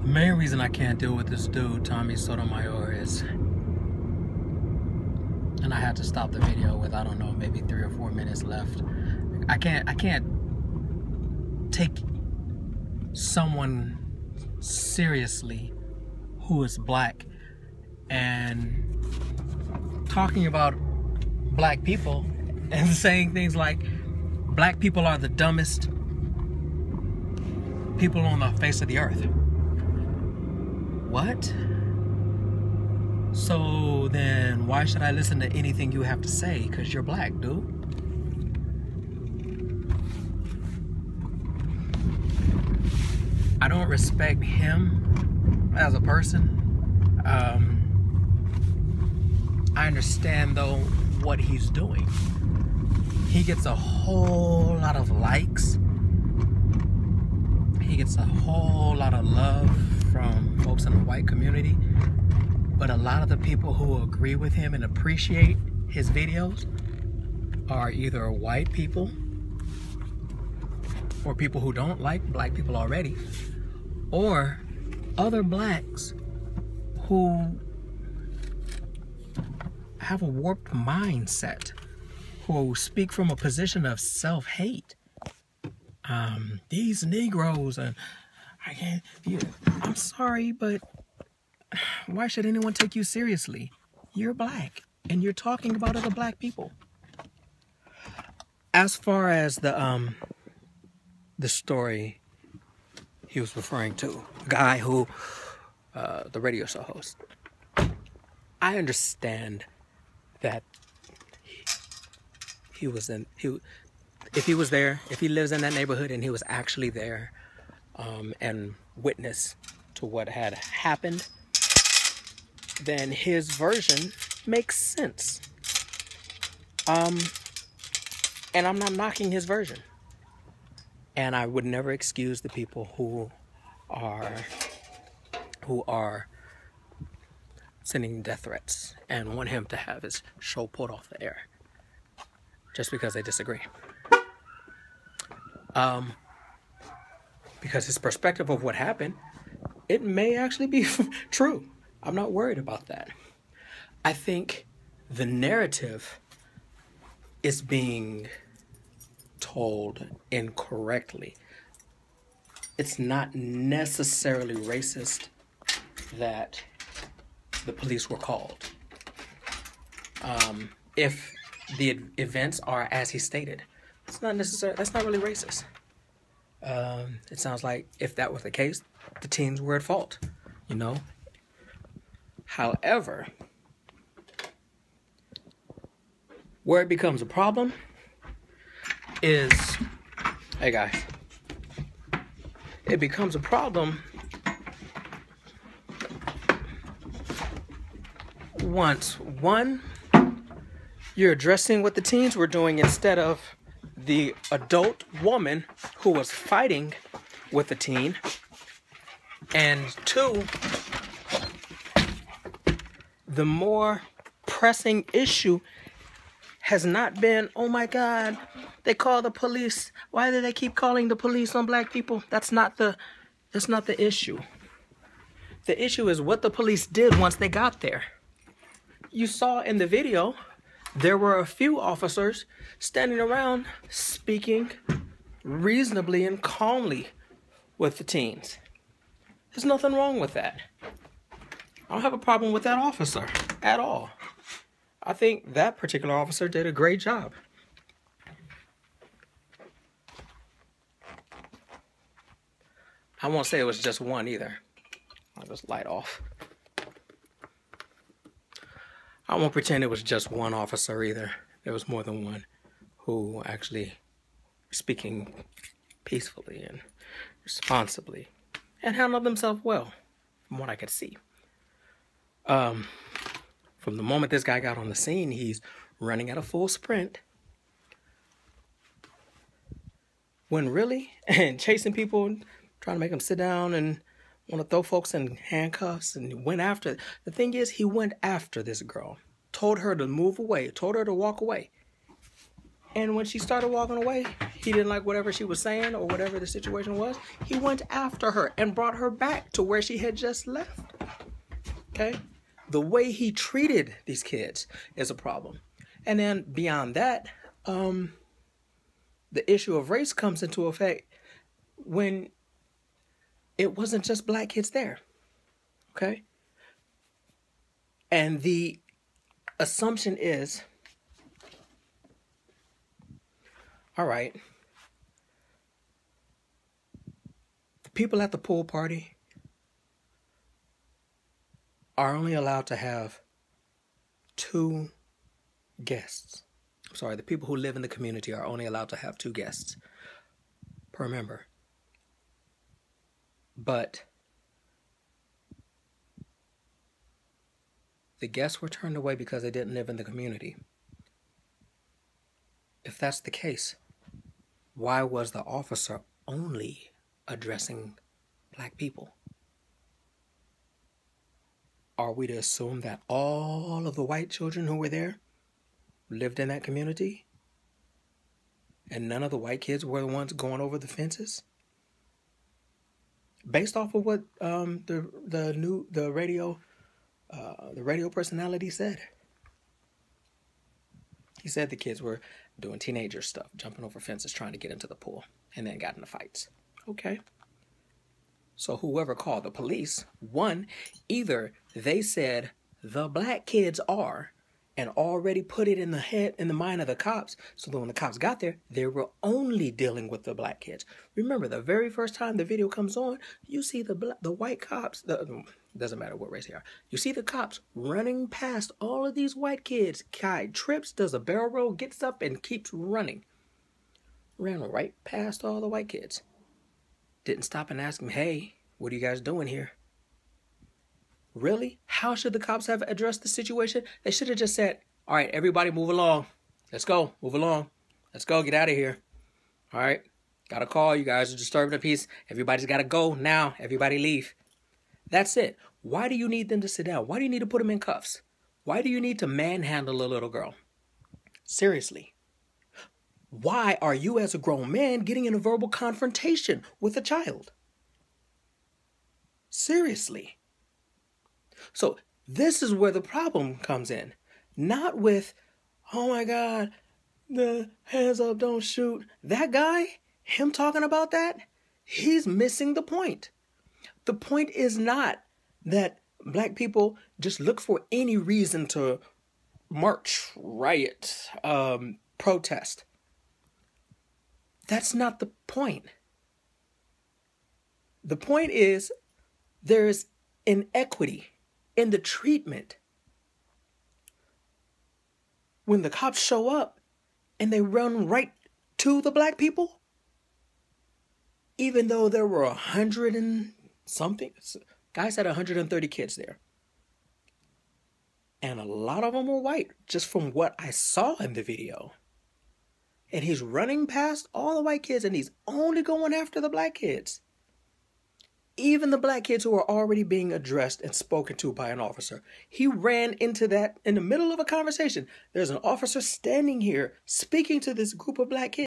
The main reason I can't deal with this dude, Tommy Sotomayor, is, and I had to stop the video with, I don't know, maybe 3 or 4 minutes left. I can't take someone seriously who is black and talking about black people and saying things like black people are the dumbest people on the face of the earth. What? So then why should I listen to anything you have to say? Because you're black, dude. I don't respect him as a person. I understand though what he's doing. He gets a whole lot of likes. He gets a whole lot of love from folks in the white community. But a lot of the people who agree with him and appreciate his videos are either white people or people who don't like black people already, or other blacks who have a warped mindset, who speak from a position of self-hate. These Negroes, and I can't, I'm sorry, but why should anyone take you seriously? You're black, and you're talking about other black people. As far as the story he was referring to, the guy who, the radio show host, I understand that if he was there, if he lives in that neighborhood and he was actually there, and witness to what had happened, then his version makes sense. And I'm not knocking his version. And I would never excuse the people who are sending death threats and want him to have his show pulled off the air just because they disagree. Because his perspective of what happened, it may actually be true. I'm not worried about that. I think the narrative is being told incorrectly. It's not necessarily racist that the police were called. If the events are as he stated, it's not necessarily, that's not really racist. It sounds like if that was the case, the teens were at fault, you know? However, where it becomes a problem is, hey guys, it becomes a problem once, one, you're addressing what the teens were doing instead of the adult woman who was fighting with the teen, and two, the more pressing issue has not been, oh my God, they call the police. Why do they keep calling the police on black people? That's not the issue. The issue is what the police did once they got there. You saw in the video, there were a few officers standing around speaking reasonably and calmly with the teens. There's nothing wrong with that. I don't have a problem with that officer at all. I think that particular officer did a great job. I won't say it was just one either. I'll just light off. I won't pretend it was just one officer either. There was more than one who actually speaking peacefully and responsibly and handled themselves well, from what I could see. From the moment this guy got on the scene, he's running at a full sprint. When really, and chasing people, trying to make them sit down and want to throw folks in handcuffs, and he went after. The thing is, he went after this girl, told her to move away, told her to walk away. And when she started walking away, he didn't like whatever she was saying or whatever the situation was. He went after her and brought her back to where she had just left. Okay? The way he treated these kids is a problem. And then beyond that, the issue of race comes into effect when it wasn't just black kids there. Okay? And the assumption is, all right, the people at the pool party are only allowed to have 2 guests. I'm sorry, the people who live in the community are only allowed to have 2 guests per member. But the guests were turned away because they didn't live in the community. If that's the case, why was the officer only addressing black people? Are we to assume that all of the white children who were there lived in that community? And none of the white kids were the ones going over the fences? Based off of what the radio personality said. He said the kids were doing teenager stuff, jumping over fences, trying to get into the pool, and then got into fights. Okay. So whoever called the police, one, either they said the black kids are, and already put it in the mind of the cops, so that when the cops got there, they were only dealing with the black kids. Remember, the very first time the video comes on, you see the white cops, doesn't matter what race they are, you see the cops running past all of these white kids. Guy trips, does a barrel roll, gets up, and keeps running. Ran right past all the white kids. Didn't stop and ask them, hey, what are you guys doing here? Really? How should the cops have addressed the situation? They should have just said, all right, everybody move along. Let's go. Move along. Let's go. Get out of here. All right. Got a call. You guys are disturbing the peace. Everybody's got to go now. Everybody leave. That's it. Why do you need them to sit down? Why do you need to put them in cuffs? Why do you need to manhandle a little girl? Seriously. Why are you as a grown man getting in a verbal confrontation with a child? Seriously. So this is where the problem comes in. Not with, oh my God, the hands up, don't shoot. That guy, him talking about that, he's missing the point. The point is not that black people just look for any reason to march, riot, protest. That's not the point. The point is there's inequity in the treatment. When the cops show up and they run right to the black people, even though there were 100 and something, guys had 130 kids there. And a lot of them were white, just from what I saw in the video. And he's running past all the white kids and he's only going after the black kids. Even the black kids who are already being addressed and spoken to by an officer. He ran into that in the middle of a conversation. There's an officer standing here speaking to this group of black kids.